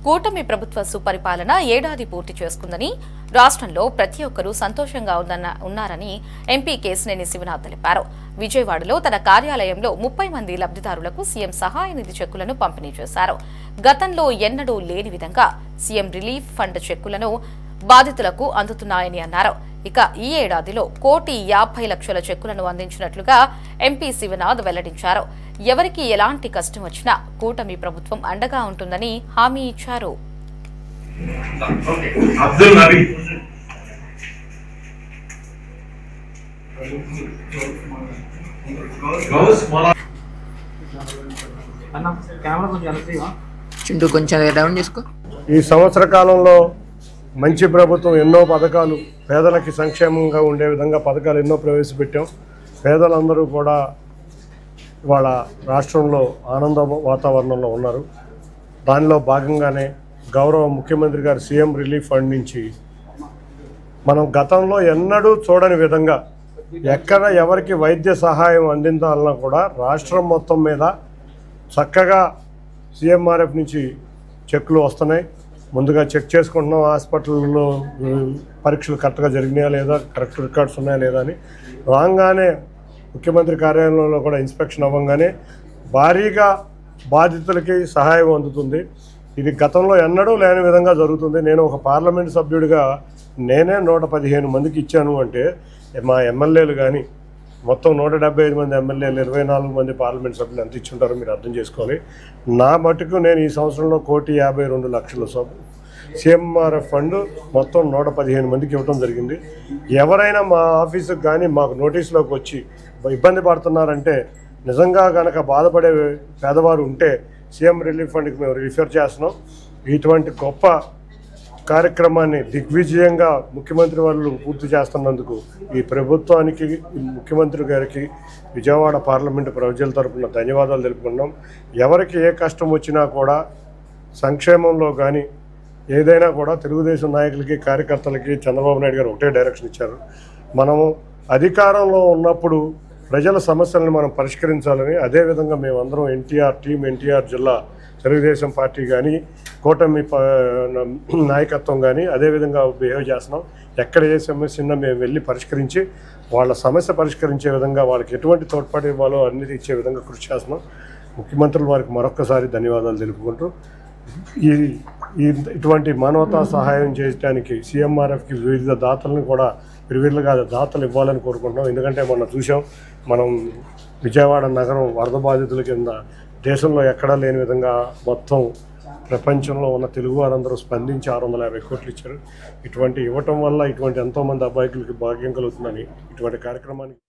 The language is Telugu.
కూటమి ప్రభుత్వ సుపరిపాలన ఏడాది పూర్తి చేసుకుందని, రాష్ట్రంలో ప్రతి ఒక్కరూ సంతోషంగా ఉన్నారని ఎంపీ కేశినేని శివనాథ్ తెలిపారు. విజయవాడలో తన కార్యాలయంలో 30 మంది లబ్ధిదారులకు సీఎం సహాయ నిధి చెక్కులను పంపిణీ చేశారు. గతంలో ఎన్నడూ లేని విధంగా సీఎం రిలీఫ్ ఫండ్ చెక్కులను బాధితులకు అందుతున్నాయని అన్నారు. ఇక ఈ ఏడాదిలో 1,50,00,000 చెక్కులను అందించినట్లుగా ఎంపీ శివనాథ్ వెల్లడించారు. ఎవరికి ఎలాంటి కష్టం వచ్చినా కూటమి ప్రభుత్వం అండగా ఉంటుందని హామీ ఇచ్చారు. ఈ సంవత్సర కాలంలో మంచి ప్రభుత్వం ఎన్నో పథకాలు, పేదలకి సంక్షేమంగా ఉండే విధంగా పథకాలు ఎన్నో ప్రవేశపెట్టాం. పేదలందరూ కూడా వాళ్ళ రాష్ట్రంలో ఆనంద వాతావరణంలో ఉన్నారు. దానిలో భాగంగానే గౌరవ ముఖ్యమంత్రి గారు సీఎం రిలీఫ్ ఫండ్ నుంచి మనం గతంలో ఎన్నడూ చూడని విధంగా ఎక్కడ ఎవరికి వైద్య సహాయం అందించాలన్నా కూడా రాష్ట్రం మొత్తం మీద చక్కగా సీఎంఆర్ఎఫ్ నుంచి చెక్కులు వస్తున్నాయి. ముందుగా చెక్ చేసుకుంటున్నాం, హాస్పిటల్లో పరీక్షలు కరెక్ట్గా జరిగినాయా లేదా, కరెక్ట్ రికార్డ్స్ ఉన్నాయా లేదా అని. రాగానే ముఖ్యమంత్రి కార్యాలయంలో కూడా ఇన్స్పెక్షన్ అవ్వగానే భారీగా బాధితులకి సహాయం అందుతుంది. ఇది గతంలో ఎన్నడూ లేని విధంగా జరుగుతుంది. నేను ఒక పార్లమెంట్ సభ్యుడిగా నేనే 115 మందికి ఇచ్చాను అంటే మా ఎమ్మెల్యేలు కానీ మొత్తం 175 మంది ఎమ్మెల్యేలు, 24 మంది పార్లమెంట్ సభ్యులు ఎంత ఇచ్చుంటారో మీరు అర్థం చేసుకోవాలి. నా మటుకు నేను ఈ సంవత్సరంలో 1,52,00,000 సీఎంఆర్ఎఫ్ ఫండ్ మొత్తం 115 మందికి ఇవ్వడం జరిగింది. ఎవరైనా మా ఆఫీసుకు కానీ మాకు నోటీసులోకి వచ్చి ఇబ్బంది పడుతున్నారంటే, నిజంగా కనుక బాధపడే పేదవారు ఉంటే సీఎం రిలీఫ్ ఫండ్కి మేము రిఫర్ చేస్తున్నాం. ఇటువంటి గొప్ప కార్యక్రమాన్ని దిగ్విజయంగా ముఖ్యమంత్రి వాళ్ళు పూర్తి చేస్తున్నందుకు ఈ ప్రభుత్వానికి, ముఖ్యమంత్రి గారికి విజయవాడ పార్లమెంటు ప్రజల తరఫున ధన్యవాదాలు తెలుపుకున్నాం. ఎవరికి ఏ కష్టం వచ్చినా కూడా సంక్షేమంలో కానీ ఏదైనా కూడా తెలుగుదేశం నాయకులకి, కార్యకర్తలకి చంద్రబాబు నాయుడు గారు ఒకటే డైరెక్షన్ ఇచ్చారు. మనము అధికారంలో ఉన్నప్పుడు ప్రజల సమస్యలను మనం పరిష్కరించాలని, అదేవిధంగా మేమందరం టీం ఎన్టీఆర్ జిల్లా తెలుగుదేశం పార్టీ కానీ, కూటమి నాయకత్వం కానీ అదేవిధంగా బిహేవ్ చేస్తున్నాం. ఎక్కడ ఏ సమస్య ఉన్నా మేము వెళ్ళి పరిష్కరించి వాళ్ళ సమస్య పరిష్కరించే విధంగా, వాళ్ళకి ఎటువంటి తోడ్పాటు ఇవ్వాలో అన్ని ఇచ్చే విధంగా కృషి చేస్తున్నాం. ముఖ్యమంత్రులు వారికి మరొక్కసారి ధన్యవాదాలు తెలుపుకుంటూ ఇటువంటి మానవతా సహాయం చేయడానికి సీఎంఆర్ఎఫ్కి వివిధ దాతలను కూడా విరివిలుగా దాతలు ఇవ్వాలని కోరుకుంటున్నాం. ఎందుకంటే మొన్న చూసాం, మనం విజయవాడ నగరం వరద బాధితుల కింద దేశంలో ఎక్కడా లేని విధంగా మొత్తం ప్రపంచంలో ఉన్న తెలుగు వారందరూ స్పందించి 650 కోట్లు ఇచ్చారు. ఇటువంటి ఇవ్వటం వల్ల ఇటువంటి ఎంతోమంది అబ్బాయిలకి భాగ్యం కలుగుతుందని ఇటువంటి కార్యక్రమానికి